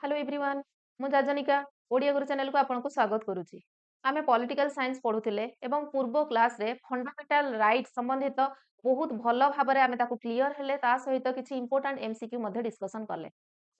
Hello everyone मु जाजनिका ओडिया गुरु channel को आपनको स्वागत करुच्ची। आमे पॉलिटिकल साइंस पढ़ुथिले एवं पूर्व क्लास रे फंडामेंटल राइट संबंधित बहुत भल भाबरे आमे ताकू क्लियर हेले ता सहित किछि इंपोर्टेंट एमसीक्यू मध्ये डिस्कशन करले।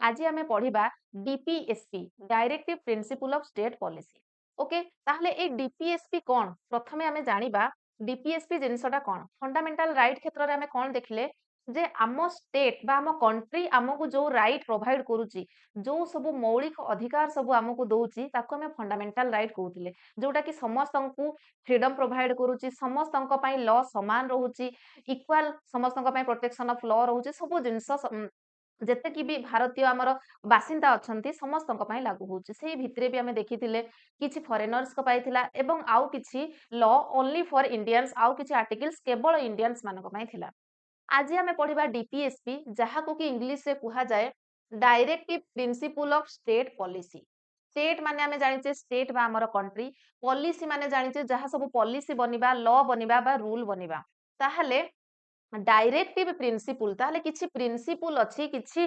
आज आमे पढिबा DPSP directive principle of state policy. Okay ताहले ए डीपीएसपी कोन प्रथमे आमे जानिबा डीपीएसपी जिंसटा कोन फंडामेंटल राइट क्षेत्र रे आमे कोन देखले जे आम स्टेट बा आम कंट्री आमको जो राइट प्रोवाइड करूची जो सब मौलिक अधिकार सब आमको दौची ताको हमें फंडामेंटल राइट कहते जोटा कि समस्त को फ्रीडम प्रोवाइड करूची समस्त लॉ समान रोची इक्वाल समस्त प्रोटेक्शन ऑफ लॉ रोचे सब जिनस जेते कि भी भारतीय आमर बासिंदा अच्छा समस्त लागू होची से भितरे भी आम देखी किसी फॉरेनर्स को पाइथिला एवं आउ किछि लॉ ओनली फॉर इंडियंस आउ किछि आर्टिकल्स केवल इंडियंस मानक पई थिला। आज आम पढ़ा डीपीएसपी जहाँ को कि इंग्लिश से कहा जाए directive principle of state policy. State माने आमे जानिचे स्टेट बा हमर कंट्री पॉलिसी माने जानिचे जहाँ सब पॉलिसी बनिबा लॉ बनिबा बा रूल बनिबा ताहले डायरेक्टिव प्रिंसिपल ताहले किछि प्रिंसिपल अछि किछि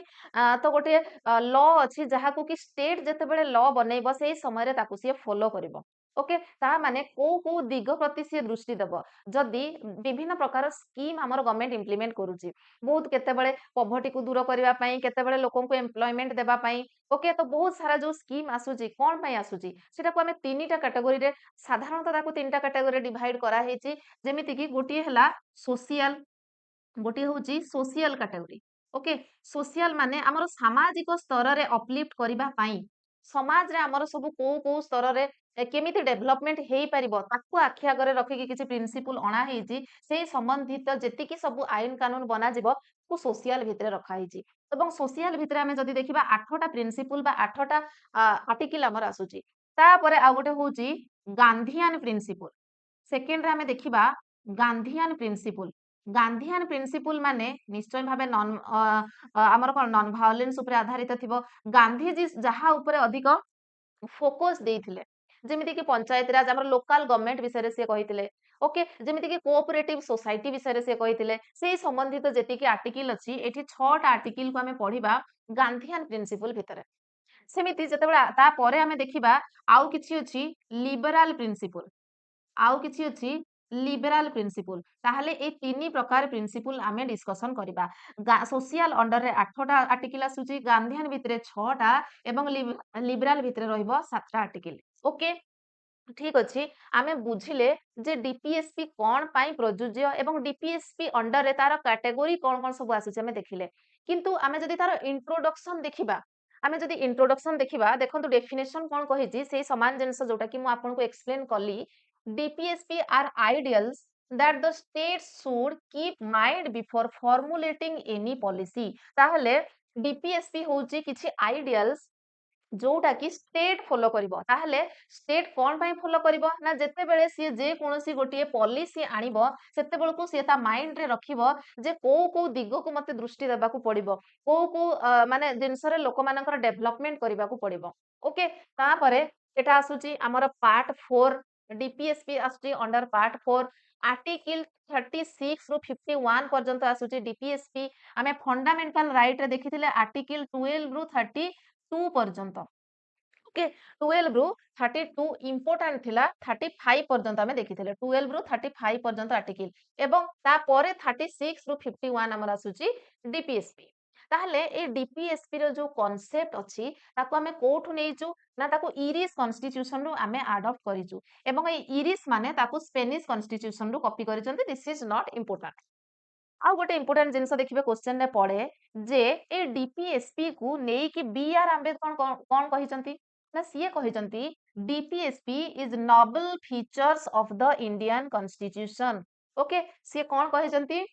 तो गोटे लॉ अछि जहाँ को कि स्टेट जते बेले लॉ बनेइबो सेही समय रे ताकू से फॉलो करिवो। ओके ता माने को दिग प्रति से दृष्टि देव जदि विभिन्न प्रकार स्कीम हमर गवर्नमेंट इंप्लीमेंट करूची बहुत केतेबेले पॉवर्टी को दूर करबा पई केतेबेले लोकन को एम्प्लॉयमेंट देबा पई ओके तो बहुत सारा जो स्कीम आसुची कोन पई आसुची सेटा को हमें तीनटा कैटेगरी रे साधारणतः ताकू तीनटा कैटेगरी डिवाइड करा हेची जेमिति कि गोटी हला सोशल गोटे हूँ सोशल कैटेगरी। ओके सोशल माने आमर सामाजिक स्तर रे अपलिफ्ट करबा पई समाज रे आमर सब को स्तर रे केमिति डेवलपमेंट हेई परिबो ताकू आखि आगरे रखिकी किछि प्रिंसिपल अणा हेची से संबंधित जेतिकी सब आईन कानून बना जिवो को सोशल भितरे रखा हेची एवं सोशल भितरे आमे जदि देखिबा 8टा प्रिंसिपल बा 8टा आर्टिकल हमर आसुची तापरे आ गोटे होची गांधीयन प्रिंसिपल। सेकेंड रे आमे देखिबा गांधीयन प्रिंसिपल। गांधीयन प्रिंसिपल माने निश्चय भावे नॉन आमर कोन नॉन वायलेंस ऊपर आधारित थिबो गांधीजी जहा ऊपर अधिक फोकस देइथिले जेमिति कि पंचायत राज हमर लोकल गवर्नमेंट विषय रे से कहिथिले। ओके जेमिति कि कोऑपरेटिव सोसाइटी विषय रे से कहिथिले से संबंधित जेति कि आर्टिकल अछि एठी 6टा आर्टिकल को हमें पढिबा गांधीयन प्रिंसिपल भितरे सेमिति जतेबेला ता परे हमें देखिबा आउ किछि अछि लिबराल प्रिंसिपल आउ किछि अछि लिबराल प्रिंसिपल ताहले ए तीन प्रकार प्रिंसिपल आमे डिस्कशन करिबा सोशल अंडर रे 8टा आर्टिकल आसुची गांधीयन भितरे 6टा एवं लिबराल भितरे रहइबो 7टा आर्टिकल। ओके ठीक अछि आमे बुझिले जे डीपीएसपी कोन पाई प्रयोज्य एवं डीपीएसपी अंडर रे तार कैटेगरी कोन कोन सब आसुची आमे देखिले किंतु आमे जदि तार इंट्रोडक्शन देखिबा आमे जदि इंट्रोडक्शन देखिबा देखंतु डेफिनेशन कोन कहिजी सेही समान जिंस जोटा कि मु आपनको एक्सप्लेन कली DPSP are ideals that the state should keep mind before formulating any policy। ताहले DPSP होची किछि आइडियल्स जोटा कि स्टेट फॉलो करिवो ताहले स्टेट कोन पई फॉलो करिवो ना जते बेले सी जे कोनोसी गोटिए पॉलिसी आनिबो सेते बेलकु सी ता माइंड रे रखिबो जे को दिग को मते दृष्टि देबा को पड़िबो को माने जिंसरे लोक मानकर डेवलपमेंट करिबा को पड़िबो। ओके ता परे एटा आसुची हमर पार्ट 4 डीपीएसपी आसुची अंडर पार्ट 4 आर्टिकल 36 रु 51 पर्यंत आसुची डीपीएसपी आमे फंडामेंटल राइट रे देखिथिले आर्टिकल 12 रु 32 पर्यंत। ओके 12 रु 32 इंपोर्टेंट थिला 35 पर्यंत आमे देखिथिले 12 रु 35 पर्यंत आर्टिकल एवं ता परे 36 रु 51 हमर आसुची डीपीएसपी। ताहले ए डीपीएसपी रो जो कांसेप्ट अछि ताको हमें कोठु नेइचु ना ताको इरिस कॉन्स्टिट्यूशन रो हमें अडॉप्ट करिचु एवं ए इरिस माने ताको स्पेनिश कॉन्स्टिट्यूशन रो कॉपी करिसंती दिस इज नॉट इंपोर्टेंट। आ गोटे इंपोर्टेंट जिनस देखिबे क्वेश्चन रे पड़े जे ए डीपीएसपी को नेई कि बी आर आंबेडकर कोन कहिसंती ना सीए कहिसंती DPSP is noble features of the Indian constitution. Okay सीए कोन कहिसंती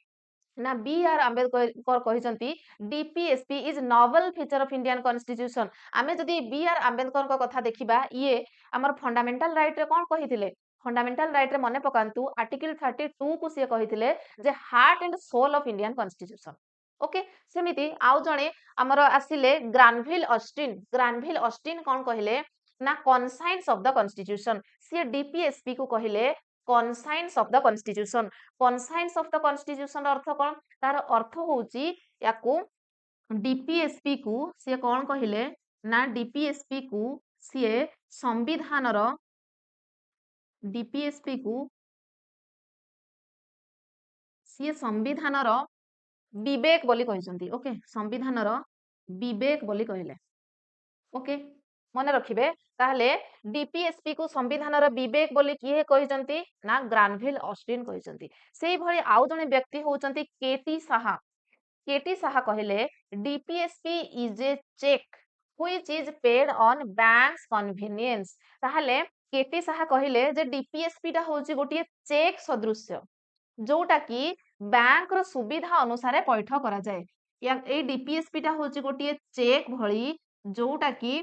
ना बी आर आंबेडकर कहिसंती DPSP is noble feature of Indian constitution. आमे जदी बी आर आंबेडकर को कथा देखिबा ये हमर फंडामेंटल राइट रे कोन कहिथिले फंडामेंटल राइट रे मने पकांतु आर्टिकल 32 को से कहिथिले जे heart and soul of Indian constitution. Okay सेमिति आउ जणे हमर आसिले ग्रानविल ऑस्टिन कोन कहिले ना कॉन्साइंस ऑफ द कॉन्स्टिट्यूशन से डीपीएसपी को कहिले conscience of the constitution. Conscience of the constitution अर्थ कोन तार अर्थ होउची याकू डीपीएसपी को से कोन कहिले ନା ଡିପିଏସପି କୁ ସିଏ ସମ୍ବିଧାନର ଡିପିଏସପି କୁ ସିଏ ସମ୍ବିଧାନର ବିବେକ ବୋଲି କହିଛନ୍ତି। ଓକେ, ସମ୍ବିଧାନର ବିବେକ ବୋଲି କହିଲେ। ଓକେ, ମନେ ରଖିବେ। ତାହେଲେ ଡିପିଏସପି କୁ ସମ୍ବିଧାନର ବିବେକ ବୋଲି କିଏ କହିଛନ୍ତି? ନା ଗ୍ରାନଭିଲ ଅଷ୍ଟିନ କହିଛନ୍ତି। ସେଇଭଳି ଆଉ ଜଣେ ବ୍ୟକ୍ତି ହଉଛନ୍ତି କେଟି ସାହା। କେଟି ସାହା କହିଲେ DPSP is a check which is paid on bank's convenience। ତାହେଲେ କେଟି ସାହା କହିଲେ ଯେ ଡିପିଏସପି ଟା ହଉଛି ଗୋଟିଏ ଚେକ୍ ସଦୃଶ୍ୟ, ଯୋଉଟା କି ବ୍ୟାଙ୍କର ସୁବିଧା ଅନୁସାରେ ପଇଠ କରାଯାଏ। ଏଇ ଡିପିଏସପି ଟା ହଉଛି ଗୋଟିଏ ଚେକ୍ ଭଳି, ଯୋଉଟା କି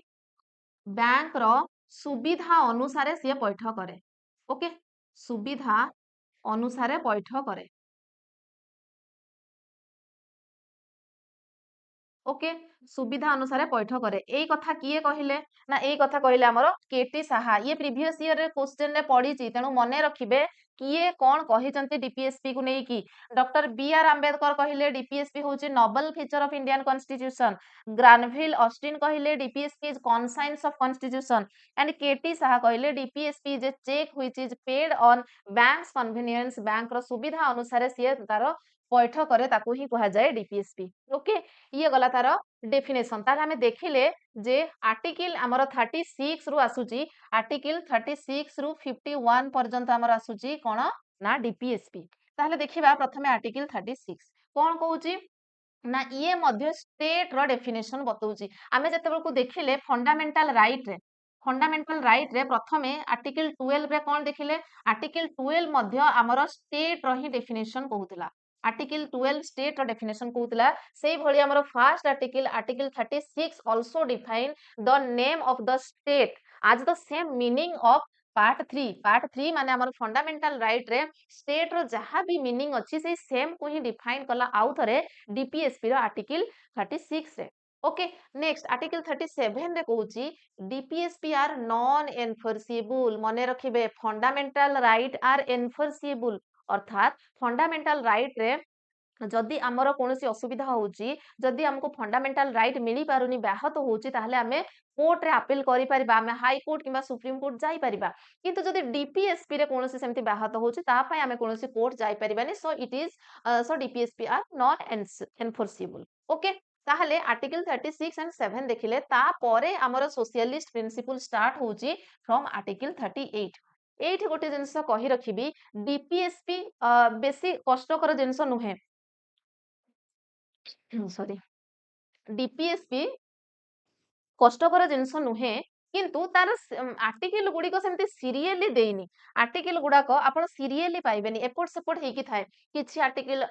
ବ୍ୟାଙ୍କର ସୁବିଧା ଅନୁସାରେ ସିଏ ପଇଠ କରେ। ଓକେ, ସୁବିଧା ଅନୁସାରେ ପଇଠ କରେ। ଓକେ, ସୁବିଧା ଅନୁସାରେ ପଇଠ କରେ। ଏଇ କଥା କିଏ କହିଲେ? ନା ଏଇ କଥା କହିଲେ ଆମର କେଟି ସାହା। ଇଏ ପ୍ରିଭିୟସ ଇୟର କ୍ୱେଶ୍ଚନ ରେ ପଡିଛି, ତେଣୁ ମନେ ରଖିବେ କିଏ କଣ କହିଛନ୍ତି ଡିପିଏସପି କୁ ନେଇକି। ଡକ୍ଟର ବି ଆର ଆମ୍ବେଦକର କହିଲେ ଡିପିଏସପି ହଉଛି noble feature of Indian constitution. Granville Austin କହିଲେ DPSP is conscience of constitution and K T Saha कहले DPSP is a check which is paid on banks convenience. Bank रो सुविधा अनुसार सिए तार पैठ करे, ताकू ही कहा जाए डीपीएसपी। ओके, ये गला तार डेफिनेशन। ताहले हमें देखिले जे आर्टिकल हमर 36 रु आसुची, आर्टिकल 36 रु 51 पर्यंत हमर आसुची कोन ना डीपीएसपी। ताहले देखिबा प्रथमे आर्टिकल 36 कोन कहूची ना ये मध्य स्टेट रो डेफिनेशन बतौची। आमे जते को देखिले फंडामेंटल राइट रे प्रथमे आर्टिकल 12 रे कोन देखिले, आर्टिकल 12 मध्य हमर स्टेट रो ही डेफिनेशन कहूतला। आर्टिकल 12 स्टेट रो डेफिनेशन कहूतला। सेही भली हमर first article, article 36 also define the name of the state as the same meaning of part 3। Part 3 माने हमर फंडामेंटल राइट रे स्टेट रो जहां भी मीनिंग अछि से सेम को ही डिफाइन कला आउ थरे डीपीएसपी रो आर्टिकल 36 रे। ओके, नेक्स्ट आर्टिकल 37 रे कहूची डीपीएसपी आर नॉन एनफोर्सिबल। मने रखिबे फंडामेंटल राइट आर एनफोर्सिबल, अर्थात फंडामेंटल राइट रे जदि आमर कौन असुविधा होउची, जदि हमको फंडामेंटल राइट मिली पारुनी, ब्याहत होउची, ताहले हमें कोर्ट रे अपील करि परिबा, हमें हाई कोर्ट किबा सुप्रीम कोर्ट जाई परिबा। किंतु जदि डीपीएसपी रे कौन सेमति ब्याहत होउची, ता पय हमें कौन कोर्ट जाई परिबानी। So it is so DPSP are non enforceable. Okay, ताहले आर्टिकल 36 एंड 7 देखिले, ता परे हमर सोशलिस्ट प्रिंसिपल स्टार्ट होउची फ्रॉम आर्टिकल 38। एठी गोटे जिंस कहि रखिबी, डीपीएसपी बेसी कष्टकर जिंस नुहे। सॉरी, डीपीएसपी कष्टकर जिनस नुहे, किंतु तार आर्टिकल गुड़िक सेमती सीरियली देनी। आर्टिकल गुड़ाक आपण सीरियली पाइबेनी, एपट सेपट हेकी थाए। किछि आर्टिकल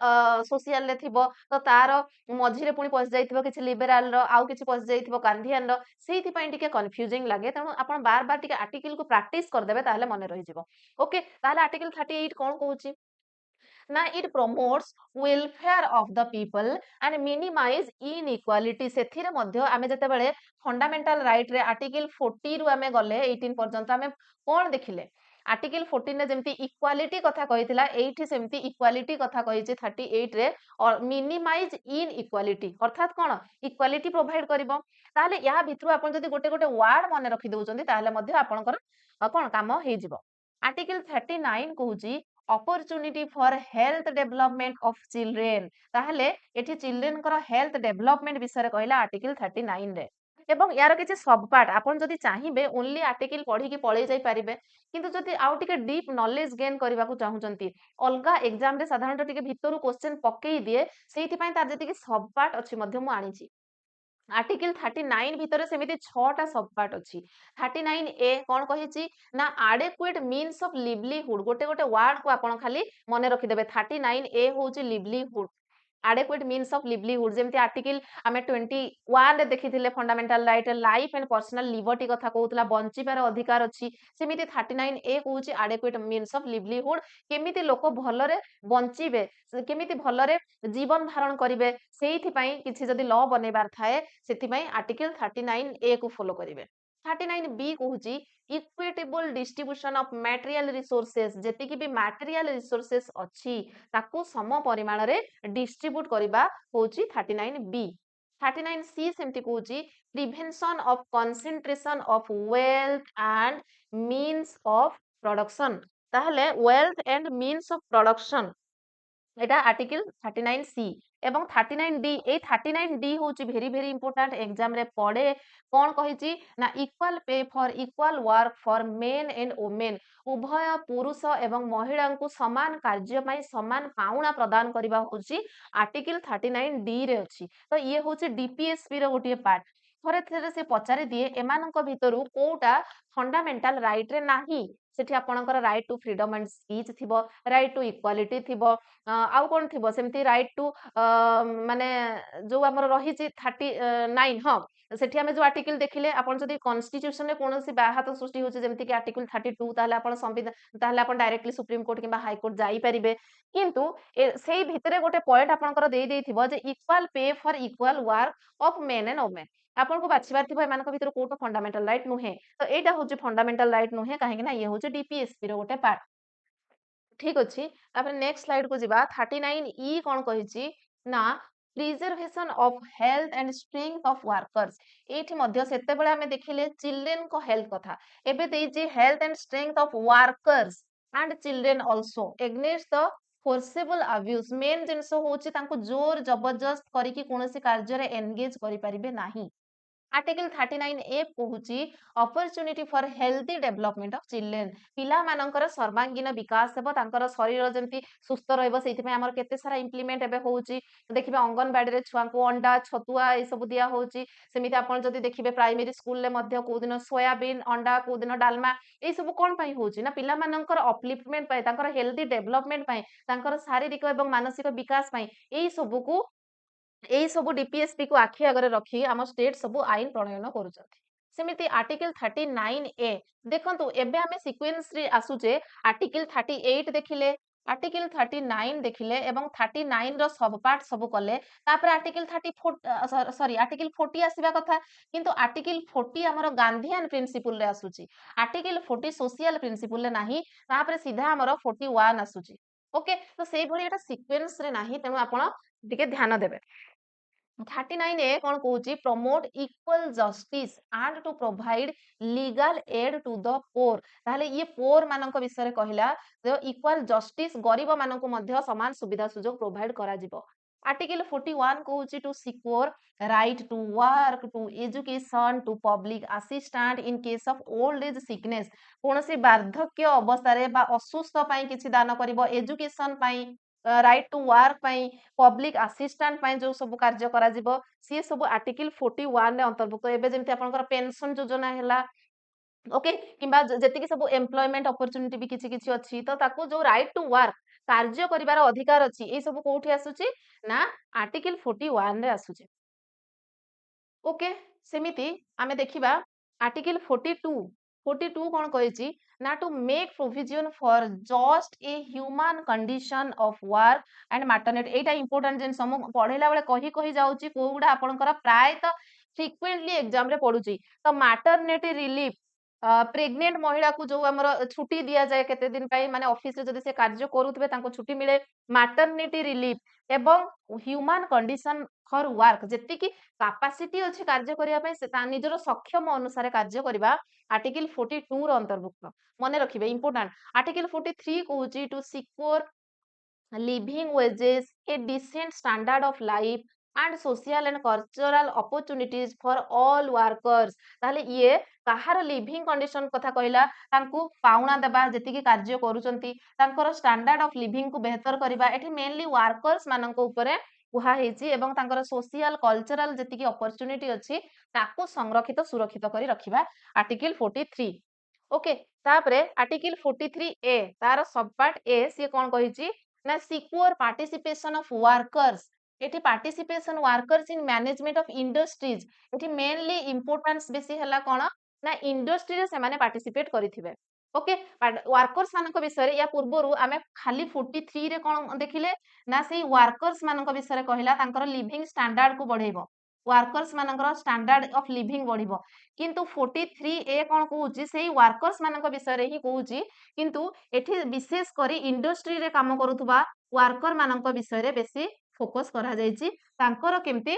सोशल रे थिबो तो तार मझिरे पुनी पस जाइथिबो किछि लिबराल रो, आउ किछि पस जाइथिबो गांधीयन रो, सेहिथि पई टिके कंफ्यूजिंग लागे। तेणु आपण बार बार टिके आर्टिकल को प्रैक्टिस कर देबे, ताहले मने रहि जिवो। ओके, ताहले आर्टिकल 38 कोन कहूची ना it promotes welfare of the people and minimise inequality. सेथिरे मध्य आमे जतेबेले फंडामेंटल राइट रे आर्टिकल 40 रु आमे गले 18 पर्यंत आमे कोन देखिले, आर्टिकल 14 रे जेमती इक्वालिटी कथा कहितला, एठी सेमती इक्वालिटी कथा कहिचे 38 रे, और मिनिमाइज इनइक्वालिटी अर्थात कोन इक्वालिटी प्रोवाइड करिवो। ताहले या भितरु आपण जदी गोटे गोटे वर्ड मने रखि दउचंदी, ताहले मध्य आपणकर कोन काम हेइ जिवो। आर्टिकल 39 कहूची opportunity for health development of children. ताहले एठी चिल्ड्रेन कर हेल्थ डेवलपमेंट विषय कहला आर्टिकल 39 रे। एवं यार किछि सब पार्ट आपण जदि चाहिबे ओनली आर्टिकल पढी कि पळै जाई परिबे, किंतु जदि आउ टिके डीप नॉलेज गेन करबा को चाहुचंती, अलगा एग्जाम रे साधारणत टिके भितरु क्वेश्चन पकेई दिए, सेहिथि पई तार जति कि सब पार्ट अछि मध्य मु आनिछि। आर्टिकल 39 भितर सेमिति 6टा सब पार्ट अछि। 39 ए कोन कहिछि ना एडेक्वेट मीन्स ऑफ लिवलीहुड। गोटे गोटे वर्ड को आपण खाली मने रखि देबे। 39 ए होछि livelihood, adequate means of livelihood. जेमति आर्टिकल आमे 21 रे देखिथिले fundamental right life and personal liberty कथा कहउतला, बंचिबार अधिकार अछि। सेमिति 39 ए कहउछि एडेक्वेट मीन्स ऑफ लिवलीहुड, केमिति लोक भलरे बंचिबे, केमिति भलरे जीवन धारण करिवे, सेहिथि पई किछि जदि लॉ बनेबार थाए, सेथि पई आर्टिकल 39 ए को फॉलो करिवे। 39 बी कहूची equitable distribution of material resources. जेति कि भी मटेरियल रिसोर्सेस अछि ताकू सम परिमाण रे डिस्ट्रीब्यूट करिबा होची 39 बी। 39C सेमती कहूची prevention of concentration of wealth and means of production ताहले wealth and means of production এটা আর্টিকেল 39C এবং 39D এই 39D হচ্ছে ভেরি ভেরি ইম্পর্টান্ট এক্সাম রে পড়ে কোন কহিছি না equal pay for equal work for men and women উভয় পুরুষ এবং মহিଳାଙ୍କୁ সমান କାର୍ଯ୍ୟ ପାଇଁ সমান ପାଉଣା ପ୍ରଦାନ କରିବା ହଉଛି ଆର୍ଟିକଲ 39D ରେ ଅଛି ତ ଇଏ ହଉଛି DPSP ର ଗୋଟିଏ ପାର୍ଟ ଥରେ ଥରେ ସେ ପଚାରି ଦିଏ ଏମାନଙ୍କ ଭିତରୁ କୋଉଟା ଫଣ୍ଡାମେଣ୍ଟାଲ ରାଇଟ ରେ ନାହିଁ ସେଠି ଆପଣଙ୍କର right to freedom and speech ଥିବ ରାଇଟ ଟୁ ଇକ୍ୱାଲିଟି ଥିବ ଆଉ କଣ ଥିବ ସେମିତି ରାଇଟ ଟୁ ମାନେ ଯୋଉ ଆମର ରହିଛି 39 ହଁ ସେଠି ଆମେ ଯୋଉ ଆର୍ଟିକଲ ଦେଖିଲେ ଆପଣ ଯଦି କନଷ୍ଟିଟ୍ୟୁସନ ରେ କୌଣସି ବ୍ୟାଘାତ ସୃଷ୍ଟି ହଉଛି ଯେମିତି କି ଆର୍ଟିକଲ 32 ତାହେଲେ ଆପଣ ସମ୍ବିଧାନ ତାହେଲେ ଆପଣ ଡାଇରେକ୍ଟଲି ସୁପ୍ରିମ କୋର୍ଟ କିମ୍ବା ହାଇକୋର୍ଟ ଯାଇପାରିବେ କିନ୍ତୁ ସେଇ ଭିତରେ ଗୋଟେ ପଏଣ୍ଟ ଆପଣଙ୍କର ଦେଇଥିବ ଯେ equal pay for equal work of men and women ଆପଣଙ୍କୁ ବାଛିବାର ଥିବ ଏମାନଙ୍କ ଭିତରୁ କୋଉଟା ଫଣ୍ଡାମେଣ୍ଟାଲ ରାଇଟ ନୁହେଁ ତ ଏଇଟା ହଉଛି ଫଣ୍ଡାମେଣ୍ଟାଲ ରାଇଟ ନୁହେଁ କାହିଁକି ନା ଇଏ ହଉଛି DPSP ର ଗୋଟେ ପାର୍ଟ ঠিক ଅଛି ତାପରେ ନେକ୍ସଟ ସ୍ଲାଇଡ କୁ ଯିବା 39E କଣ କହିଛି ନା preservation of health and strength of workers ଏଇଠି ମଧ୍ୟ ସେତେବେଳେ ଆମେ ଦେଖିଲେ ଚିଲଡ୍ରେନଙ୍କ ହେଲ୍ଥ କଥା ଏବେ ଦେଇଛି health and strength of workers and children also against the forcible abuse main ଜିନିଷ ହଉଛି ତାଙ୍କୁ ଜୋର ଜବରଦସ୍ତ କରିକି କୌଣସି କାର୍ଯ୍ୟରେ ଏନଗେଜ କରିପାରିବେ ନାହିଁ आर्टिकल 39A कहूची opportunity for healthy development of children पिला मानकर सर्वांगीन विकास हेबो तांकर शरीर जेंति सुस्थ रहबो सेति पे हमर केते सारा इंप्लीमेंट एबे होउची देखिबे अंगनबाड़ी रे छुआ को अंडा छतुआ ए सब दिया होउची सेमिति आपण जदी देखिबे प्राइमरी स्कूल ले मध्य को दिन सोयाबीन अंडा को दिन डालमा ए सब कोन पई होउची ना पिला मानकर अपलिफ्टमेंट पई तांकर हेल्थी डेवलपमेंट पई तांकर शारीरिक एवं मानसिक विकास पई ए सब को এই ସବୁ DPSP को आखि आगरे रखी आम स्टेट सब आईन प्रणयन करुछथि सेमिति आर्टिकल 39A देखंतु एबे आमे सीक्वेंस रे आसुचे आर्टिकल 38 देखिले आर्टिकल 39 देखिले एवं 39 रो सब पार्ट सब कले तापर आर्टिकल 34 सॉरी आर्टिकल 40 आसीबा कथा किंतु आर्टिकल 40 हमर गांधीयन प्रिंसिपल रे आसुची आर्टिकल 40 सोशल प्रिंसिपल रे नाही तापर सीधा हमर 41 आसुची ओके तो सेई भली एटा सीक्वेंस रे नाही तेनु आपण टिके ध्यान देबे 39A कौन कहूची promote equal justice and to provide legal aid to the poor ताहले ये पोर मानक विषय रे कहिला जे इक्वल जस्टिस गरीब मानक मध्य समान सुविधा सुजोग प्रोवाइड करा जिवो आर्टिकल 41 कहूची to secure right to work to education to public assistant in case of old age sickness कोनोसी वार्धक्य अवस्था रे बा असुस्थ पई किछि दान करिवो एजुकेशन पई राइट टू वर्क पई पब्लिक असिस्टेंट पई जो सब कार्य करा जिवो सी सब आर्टिकल 41 रे अंतर्भुक्त एबे जेमति आपनकर पेंशन योजना हैला ओके किंबा जेतिकी सब एम्प्लॉयमेंट अपॉर्चुनिटी भी किछि किछि अछि तो ताकू जो राइट टू वर्क कार्य करिवार अधिकार अछि ए सब कोठी आसुची ना आर्टिकल 41 रे आसुची ओके सेमिति आमे देखिबा आर्टिकल 42 कौन कहिची ना to make provision for just a human condition of work and maternity एटा इंपोर्टेंट जिन सम पढेला बेले कही जाउची कोउडा आपनकर प्राय तो फ्रीक्वेंटली एग्जाम रे पडुची तो मैटरनिटी रिलीफ प्रेग्नेंट महिला को जो हमर छुट्टी दिया जाए केते दिन पई माने ऑफिस रे जदी से कार्य करूतबे तांको छुट्टी मिले मैटरनिटी रिलीफ एवं ह्यूमन कंडीशन फॉर वर्क जेति की कैपेसिटी अछि कार्य करिया पई से ता निजरो सक्षम अनुसार कार्य करिबा आर्टिकल 42 रो अंतर्भुक्त मने रखिबे इंपोर्टेंट आर्टिकल 43 कहूची to secure living wages, a decent standard of life and social and cultural opportunities for all workers ताहले ये काहार लिविंग कंडीशन कथा कहला तांकू पाउना देबा जेतिकी कार्य करूचंती तांकर स्टैंडर्ड ऑफ लिविंग को बेहतर करबा एठी मेनली वर्कर्स मानक ऊपरे कुहा हेची एवं तांकर सोशल कल्चरल जेतिकी अपॉर्चुनिटी अछि ताकू संरक्षित सुरक्षित करी रखिबा आर्टिकल 43 ओके तापरे आर्टिकल 43 ए तार सब पार्ट ए से कोन कहिची ना सिक्योर पार्टिसिपेशन ऑफ वर्कर्स एठी participation workers in management of industries एठी मेनली इंपोर्टेंस बेसी हला कोन ना इंडस्ट्री रे से माने पार्टिसिपेट करिथिबे ओके वर्कर्स मानक विषय रे या पूर्वरु आमे खाली 43 रे कोन देखिले ना सेही वर्कर्स मानक विषय रे कहिला तांकर लिविंग स्टैंडर्ड को बढ़ेबो वर्कर्स मानकर स्टैंडर्ड ऑफ लिविंग बढ़िबो किंतु 43 ए कोन कहूची सेही वर्कर्स मानक विषय रे ही कहूची किंतु एठी विशेष करी इंडस्ट्री रे काम करूथबा वर्कर मानक विषय रे बेसी फोकस करा जायची तांकर केमती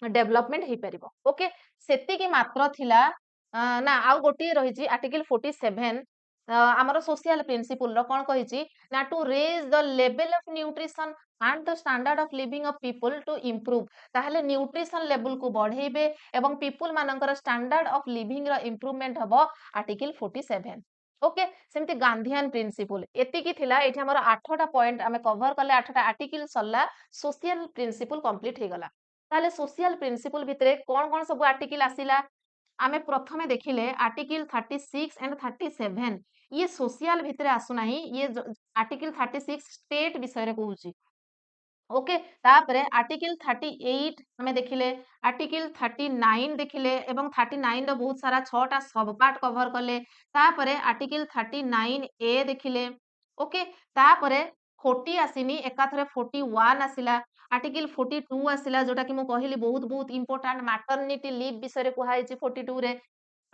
डेवलपमेंट हो पारिबो। ओके सेतिकी मात्र थिला ना आउ गोटे रही आर्टिकल 47 आमर सोशल प्रिंसिपल रो कोन कहिछि ना to raise the level of nutrition and the standard of living of people to improve ताहले न्यूट्रिशन लेवल को बढ़ेबे एवं पीपल मानकर स्टैंडर्ड ऑफ लिविंग रो इम्प्रूवमेंट हबो आर्टिकल 47। ओके सेमती गांधीयन प्रिंसिपल एतिकी थिला एठी हमर 8टा पॉइंट आमे कवर करले 8टा आर्टिकल सल्ला सोशल प्रिंसिपल कंप्लीट हे गला। ताहले सोशल प्रिंसिपल भितरे कोन कोन सब आर्टिकल आसिला आमे प्रथमे देखिले आर्टिकल 36 एंड 37 ये सोशल भितरे आसु नाही ये आर्टिकल 36 स्टेट विषय रे कहूची। ओके तापरे आर्टिकल 38 हमें देखिले आर्टिकल 39 देखिले एवं 39 रो बहुत सारा 6टा सब पार्ट कवर करले तापरे आर्टिकल 39 ए देखिले। ओके तापरे 40 आसीनी एकाथरे 41 आसिला आर्टिकल 42 आसिला जोटा कि मु कहली बहुत बहुत इंपोर्टेंट मैटरनिटी लीव विषय रे कुहा हैछि 42 रे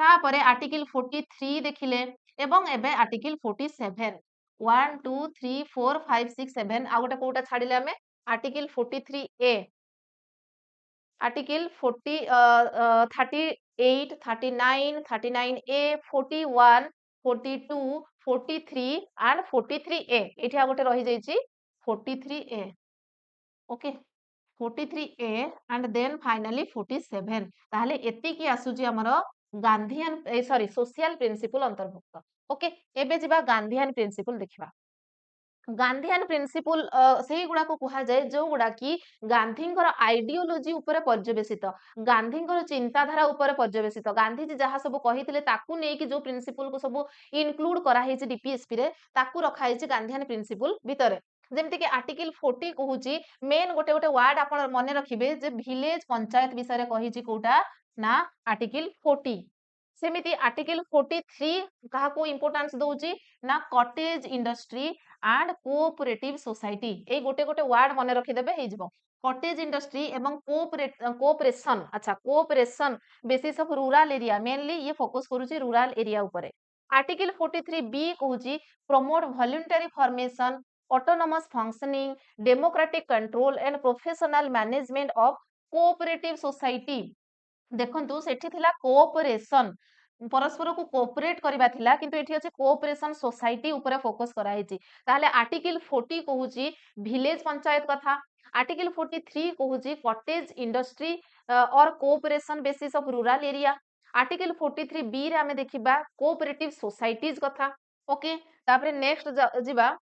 तापरे आर्टिकल 43 देखिले एवं एबे आर्टिकल 47 1 2 3 4 5 6 7 आ गोटे कोटा छाडिले हमें article 43 A article 40 38 39 39 A 41 42 43 and 43 A एठी आ गोटे रही जाईची 43 A okay 43 A and then finally 47 ताहले एति की आसुची हमर गांधीयन सॉरी सोशल प्रिंसिपल अंतर्भुक्त। ओके एबे जिबा गांधीयन प्रिंसिपल देखिबा गांधीयन प्रिंसिपल से गुड़ा को कहा जाए जो गुड़ा कि गांधींकर आइडियोलॉजी उपरे पर्यवेसित गांधींकर चिंताधारा उपरे पर्यवेसित गांधीजी जहाँ सब कहिथिले ताकू नेकी जो प्रिंसिपल को सब इनक्लूड करा हेछि डीपीएसपी रे ताकू रखा हेछि गांधीयन प्रिंसिपल भितरे जेमति कि आर्टिकल 40 कहूची मेन गोटे गोटे वर्ड आपण मने रखिबे जे विलेज पंचायत विषय रे कहिछि कोटा ना आर्टिकल 40 सेमिति आर्टिकल 43 कहा को इंपोर्टेंस दउची ना cottage industry and cooperative society ए गोटे गोटे वर्ड मने रखि देबे हे जिवो कॉटेज इंडस्ट्री एवं कोऑपरेशन अच्छा cooperation basis of rural area mainly ये फोकस करूची रूरल एरिया ऊपर आर्टिकल 43 बी कहूची promote voluntary formation autonomous functioning democratic control and professional management of cooperative society देखंतु सेठी थिला कोऑपरेशन परस्पर को कोऑपरेट करबा थिला किंतु एठी अछि कोऑपरेशन सोसाइटी ऊपर फोकस करा हेछि ताले आर्टिकल 40 कहूची विलेज पंचायत कथा आर्टिकल 43 कहूची कॉटेज इंडस्ट्री और cooperation basis of rural area article 43 B रे हमें देखिबा कोऑपरेटिव सोसाइटीज कथा ओके तापरे नेक्स्ट जिबा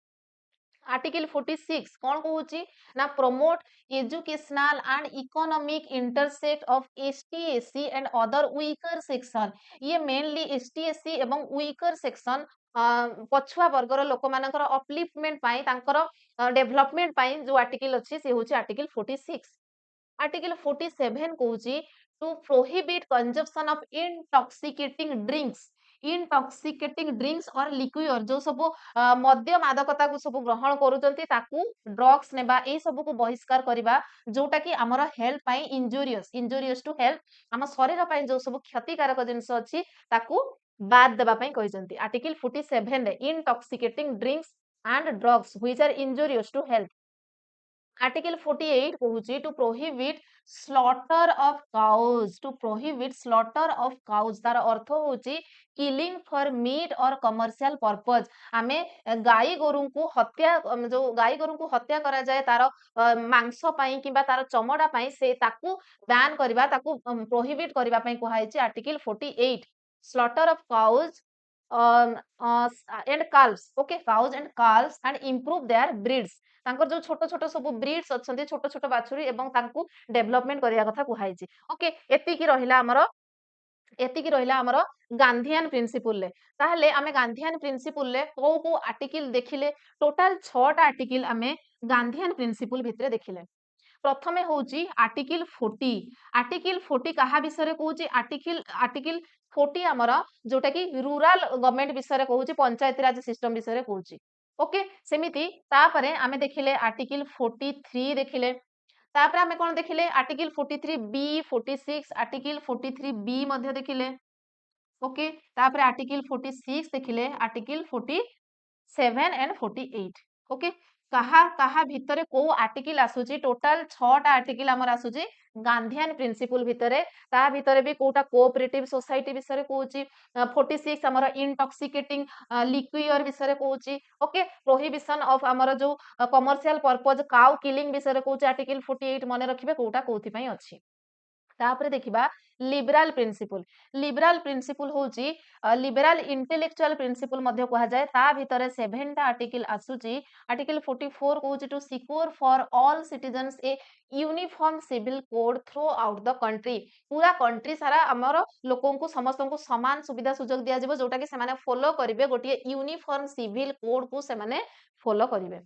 आर्टिकल 46 कौन कहूची ना promote educational and economic interest of ST SC and other weaker section ये मेनली एसटी एससी एवं वीकर सेक्शन पछुआ वर्गर लोक मानकर अपलिफ्टमेंट पाई तांकर डेवलपमेंट पाई जो आर्टिकल अछि से होची आर्टिकल 46 आर्टिकल 47 कहूची to prohibit consumption of intoxicating drinks और लिक्विड जो सब मद्य मादकता को सब ग्रहण करूचंती ताकू ड्रग्स नेबा ए सब को बहिष्कार करबा जोटा कि हमर हेल्थ पाई इंजूरियस टू हेल्थ हम शरीर पाई जो सब क्षतिकारक जिंस अछि ताकू बाद देबा पाई कहिसंती आर्टिकल 47 रे intoxicating drinks and drugs which are injurious to health article 48 कहूची to prohibit slaughter of cows तार अर्थ होची किलिंग फॉर मीट और कमर्शियल पर्पज आमे गाई गोरु को हत्या जो गाई गोरु को हत्या करा जाए तार मांस पई किबा तार चमड़ा पई से ताकू बैन करबा ताकू प्रोहिबिट करबा पई कुहाइची article 48 slaughter of cows and calves okay cows and calves and improve their breeds तांकर जो छोट छोट सब ब्रीड्स अछंती छोट छोट बाछुरी एवं तांकू डेवलपमेंट करिया कथा कुहाइची ओके एतिकी रहिला हमर गांधीयन प्रिंसिपल ले ताहले आमे गांधीयन प्रिंसिपल ले को आर्टिकल देखिले टोटल 6 टा आर्टिकल आमे गांधीयन प्रिंसिपल भितरे देखिले प्रथमे होची आर्टिकल 40 कहा विषय कहूची आर्टिकल 40 हमर जोटा कि रूरल गवर्नमेंट विषय कहूची पंचायत राज सिस्टम विषय कहूची ओके सेमिति तापरे आमे देखिले आर्टिकल 43 देखिले तापरे आमे कोन देखिले आर्टिकल 43 बी 46 आर्टिकल 43 बी मध्ये देखिले ओके तापरे आर्टिकल 46 देखिले आर्टिकल 47 एंड 48 ओके कहा कहा भितरे को आर्टिकल आसुची टोटल 6 टा आर्टिकल हमर आसुची गांधीयन प्रिंसिपल भितरे ता भितरे भी कोटा कोऑपरेटिव सोसाइटी विषय कहूची 46 हमर इंटॉक्सिकेटिंग लिक्वियर विषय कहूची ओके प्रोहिबिशन ऑफ हमर जो कमर्शियल पर्पज काउ किलिंग विषय कहूची आर्टिकल 48 मने रखिबे कोटा कोथि पई अछि तापरे देखिबा लिबराल प्रिंसिपल होची लिबराल इंटेलेक्चुअल प्रिंसिपल मध्य कहा जाए ता भितरे 7 टा आर्टिकल आसुची आर्टिकल 44 कहूची to secure for all citizens a uniform civil code throughout the country पूरा कंट्री सारा हमर लोकन को समस्त को समान सुविधा सुजोग दिया जिवो जोटा कि से माने फॉलो करिवे गोटिए यूनिफॉर्म सिविल कोड को से माने फॉलो करिवे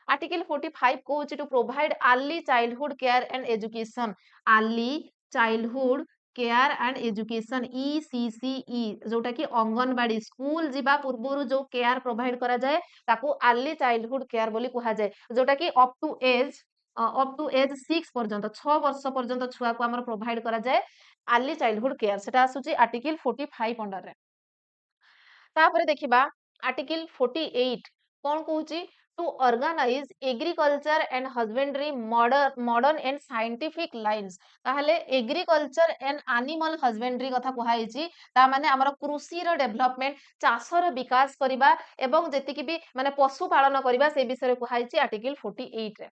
आर्टिकल 45 कहूची to provide early childhood care and education early childhood care and education ECCE जोटा कि अंगनवाड़ी स्कूल जीवा पूर्व जो केयर प्रोवाइड करा जाए ताकू अर्ली चाइल्डहुड केयर बोली कहा जाए जोटा कि अप टू एज 6 पर्यंत 6 वर्ष पर्यंत छुआ को हमर प्रोवाइड करा जाए अर्ली चाइल्डहुड केयर सेटा आसुची आर्टिकल 45 अंडर रे तापरे देखिबा आर्टिकल 48 कोन कहूची to organise agriculture and husbandry modern and scientific lines ताहले एग्रीकल्चर एंड एनिमल हस्बेंडरी कथा कुहाइची ता माने हमर कृषि रो डेवलपमेंट चाषर विकास करिबा एवं जेतिकी भी माने पशु पालन करिबा से विषय कुहाइची आर्टिकल 48 रे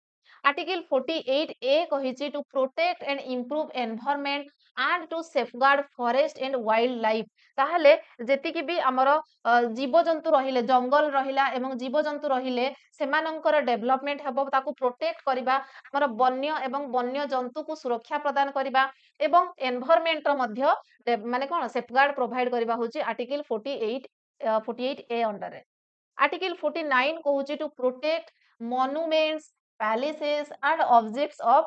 आर्टिकल 48 ए कहिची to protect and improve environment and to safeguard forest and wild life ताहले जेतिकी भी हमर जीव जंतु रहिले जंगल रहिला एवं जीव जंतु रहिले सेमानंकर डेवलपमेंट हेबो ताकू प्रोटेक्ट करिबा हमर वन्य एवं वन्य जंतु को सुरक्षा प्रदान करिबा एवं एनवायरनमेंट रो मध्य माने कोन सेफगार्ड प्रोवाइड करिबा होची आर्टिकल 48 ए अंडर रे आर्टिकल 49 कहूची to protect monuments palaces and objects of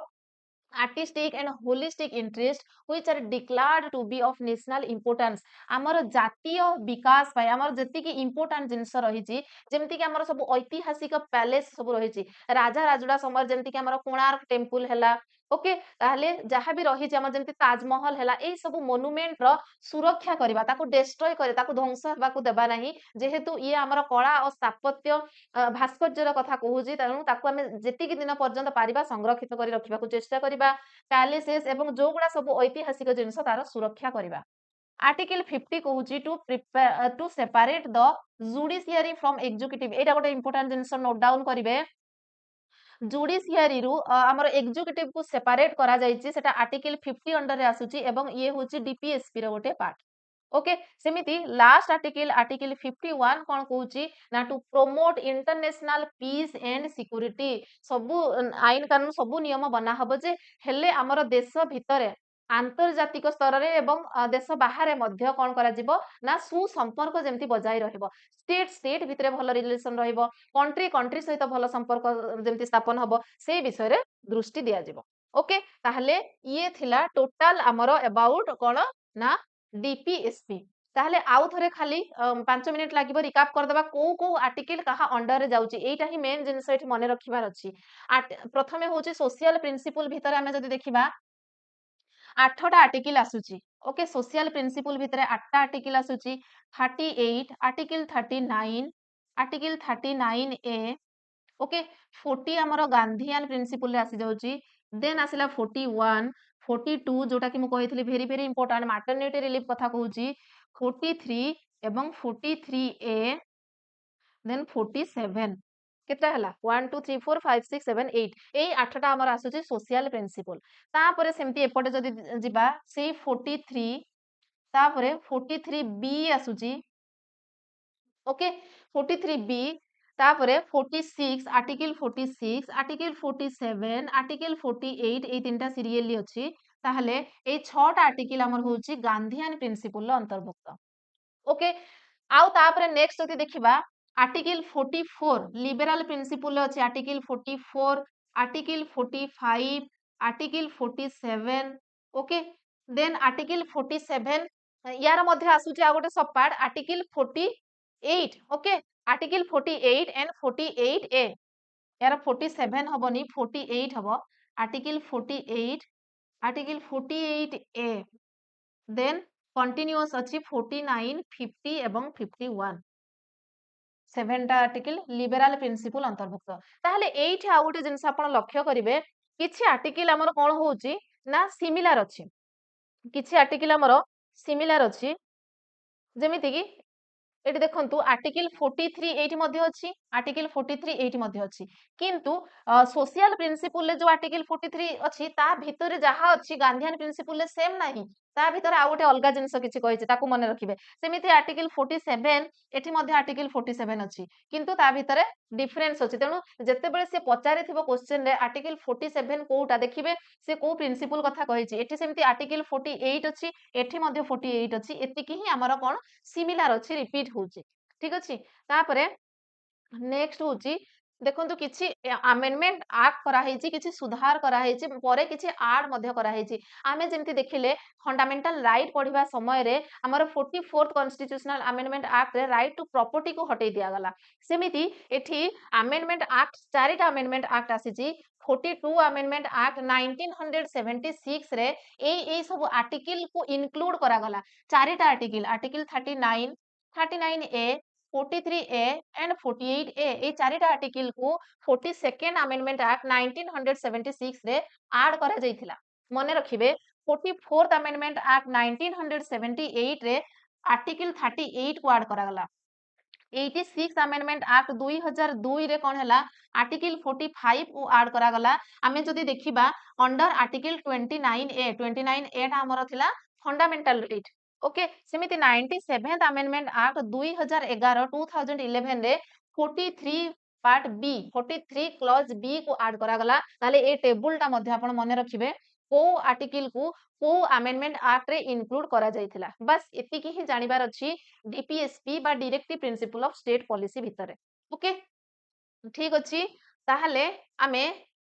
artistic and holistic interest which are declared to be of national importance हमर जातीय विकास पाए हमर जति कि इंपोर्टेंट जिंस रहिछि जेमति कि हमर सब ऐतिहासिक पैलेस सब रहिछि राजा राजुडा समय जेमति कि हमर कोणार्क टेम्पल हैला ओके ताहले जहां भी रहिछि हमर जेमति ताजमहल हैला एई सब मोनुमेंट रो सुरक्षा करबा ताको डिस्ट्रॉय करे ताको ध्वंस हेबा को देबा नाही जेहेतु ये हमर कला और स्थापत्य भास्कर्यर कथा कहूछि तेणु ताको हमें जेति कि दिन पर्यंत पारिबा संरक्षित करी रखिबा को चेष्टा करिबा पैलेसेस एवं जो गुड़ा सब ऐतिहासिक जिनस तार सुरक्षा करिबा आर्टिकल 50 कहूची to separate the judiciary from executive एटा गोटे इंपोर्टेंट जिनस नोट डाउन करिवे जुडिशियरी रु हमर एग्जीक्यूटिव को सेपरेट करा जायछि सेटा आर्टिकल 50 अंडर रे आसुची एवं ये होची डीपीएसपी रो गोटे पार्ट ओके सेमिति लास्ट आर्टिकल 51 कोन कहूची ना to promote international peace and security सबु आईन कानून सबु नियम बना हबो जे हेले हमर देश भितरे आंतर्जातिक स्तर रे एवं देश बाहर मध्य कोन करा जिवो ना सुसंपर्क जेमति बजाय रहइबो स्टेट भितरे भल रिलेशन रहइबो कंट्री सहित भल संपर्क जेमति स्थापन हबो से विषय रे दृष्टि दिया जिवो ओके ताहले ये थिला टोटल हमर अबाउट कोन ना डीपीएसपी ताहले आउ थरे खाली 5 मिनिट लागिबो रिकाप कर देबा को आर्टिकल कहा अंडर रे जाउची एटा ही मेन जिंस एठी मने रखिबार अछि प्रथमे होची सोशल प्रिंसिपल भितरे हमें जदी देखिबा 8टा आर्टिकल आसुची ओके सोशल प्रिंसिपल भितरे 8टा आर्टिकल आसुची 38 आर्टिकल 39 आर्टिकल 39 ए ओके 40 हमर गांधीयन प्रिंसिपल रे आसी जाउची देन आसिला 41 42 जोटा कि मु कहितली वेरी इंपोर्टेंट मैटरनिटी रिलीफ कथा कहूची 43 एवं 43 ए देन 47 केता हला 1 2 3 4 5 6 7 8 एई 8टा हमर आसुची सोशल प्रिंसिपल तापरे सेमती एपटे जदी जिबा से 43 तापरे 43 बी आसुची ओके 43 बी तापरे 46 आर्टिकल 46 आर्टिकल 47 आर्टिकल 48 एई तीनटा सीरियली अछि ताहले एई 6टा आर्टिकल हमर होची गांधीयन प्रिंसिपल लो अंतर्भुक्त ओके आउ तापरे नेक्स्ट जदी देखिबा आर्टिकल 44 लिबरल प्रिंसिपल अछि article 44 article 45 article 47 okay then article 47 यार मध्ये आसुची आ गोटे सब part article 48 okay article 48 and 48 A यार 47 हबनी 48 हबो आर्टिकल 48 ए देन कंटीन्यूअस अछि 49 50 एवं 51 7टा आर्टिकल लिबरल प्रिंसिपल अंतर्भुक्त ताहले एठी आ गोटे जिंस आपण लक्ष्य करिवे किछि आर्टिकल हमर कोन होउची ନା ସିମିଲାର ଅଛି, କିଛି ଆର୍ଟିକିଲ ଆମର ସିମିଲାର ଅଛି, ଯେମିତି କି ଏଠି ଦେଖନ୍ତୁ ଆର୍ଟିକଲ 43 ଏଇଠି ମଧ୍ୟ ଅଛି, ଆର୍ଟିକଲ 43 ଏଇଠି ମଧ୍ୟ ଅଛି, କିନ୍ତୁ ସୋସିଆଲ ପ୍ରିନ୍ସିପଲ ରେ ଯୋଉ ଆର୍ଟିକଲ 43 ଅଛି ତା ଭିତରେ ଯାହା ଅଛି ଗାନ୍ଧିଆନ ପ୍ରିନ୍ସିପଲ ରେ ସେମ ନାହିଁ, ତା ଭିତରେ ଆଉ ଗୋଟେ ଅଲଗା ଜିନିଷ କିଛି କହିଛି, ତାକୁ ମନେ ରଖିବେ। ସେମିତି ଆର୍ଟିକଲ 47 ଏଠି ମଧ୍ୟ ଆର୍ଟିକଲ 47 ଅଛି, କିନ୍ତୁ ତା ଭିତରେ ଡିଫରେନ୍ସ ଅଛି। ତେଣୁ ଯେତେବେଳେ ସେ ପଚାରିଥିବ କ୍ୱେଶ୍ଚନ ରେ ଆର୍ଟିକଲ 47 କୋଉଟା, ଦେଖିବେ ସେ କୋଉ ପ୍ରିନ୍ସିପଲ କଥା କହିଛି। ଏଠି ସେମିତି ଆର୍ଟିକଲ 48 ଅଛି, ଏଠି ମଧ୍ୟ 48 ଅଛି, ଏତିକି ହିଁ ଆମର କଣ ସିମିଲାର ଅଛି, ରିପିଟ୍ ହଉଛି। ଠିକ ଅଛି, ତାପରେ ନେକ୍ସଟ ହଉଛି ଦେଖନ୍ତୁ କିଛି ଆମେଣ୍ଡମେଣ୍ଟ ଆକ୍ଟ କରାହେଇଛି, କିଛି ସୁଧାର କରାହେଇଛି, ପରେ କିଛି ଆଡ ମଧ୍ୟ କରାହେଇଛି। ଆମେ ଯେମିତି ଦେଖିଲେ ଫଣ୍ଡାମେଣ୍ଟାଲ ରାଇଟ୍ ପଢିବା ସମୟରେ ଆମର 44th କନଷ୍ଟିଟ୍ୟୁସନାଲ ଆମେଣ୍ଡମେଣ୍ଟ ଆକ୍ଟରେ ରାଇଟ୍ ଟୁ ପ୍ରପର୍ଟିକୁ ହଟେଇ ଦିଆଗଲା। ସେମିତି ଏଠି ଆମେଣ୍ଡମେଣ୍ଟ ଆକ୍ଟ, ଚାରିଟା ଆମେଣ୍ଡମେଣ୍ଟ ଆକ୍ଟ ଆସିଛି। 42 ଆମେଣ୍ଡମେଣ୍ଟ ଆକ୍ଟ 1976 ରେ ଏଇ ସବୁ ଆର୍ଟିକଲ କୁ ଇନକ୍ଲୁଡ କରାଗଲା। ଚାରିଟା article, article 39, 39A, 43A and 48A, এই চারিটা আর্টিকল কু 42nd আমেন্ডমেন্ট আক্ট 1976 রে আড করা যাইতিলা। মনে রাখিবে 44th আমেন্ডমেন্ট আক্ট 1978 রে আর্টিকল 38 কু আড করা গলা। 86 আমেন্ডমেন্ট আক্ট 2002 রে কোন হেলা আর্টিকল 45 কু আড করা গলা। আমি যদি দেখিবা अंडर आर्टिकल 29A, 29A টা हमर थिला फंडामेंटल राइट। ओके, सेमिति 97th अमेंडमेंट एक्ट 2011 2011 रे 43 पार्ट बी, 43 क्लॉज बी को ऐड करा गला। ताले ए टेबल टा मध्ये आपण मने रखिबे को आर्टिकल को को अमेंडमेंट एक्ट रे इंक्लूड करा जाइथिला। बस एतिकी ही जानिबार अछि डीपीएसपी बा directive principle of state policy भितरे। ओके, ठीक अछि, ताहले आमे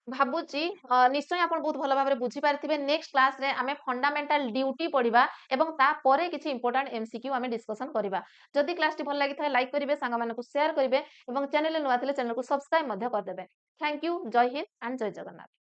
भाबुची निश्चय आपण बहुत भल भाबरे बुझी पारथिबे। नेक्स्ट क्लास रे आमे फंडामेंटल ड्यूटी पढिबा एवं ता परे किछि इंपोर्टेंट एमसीक्यू आमे डिस्कशन करिबा। जदि क्लास टी भल लागि थाए लाइक करिवे, सांगा मानकु शेयर करिवे एवं चैनल नुआ थिले चैनल को सब्सक्राइब मध्य कर देबे। थैंक यू, जय हिंद एंड जय जगन्नाथ।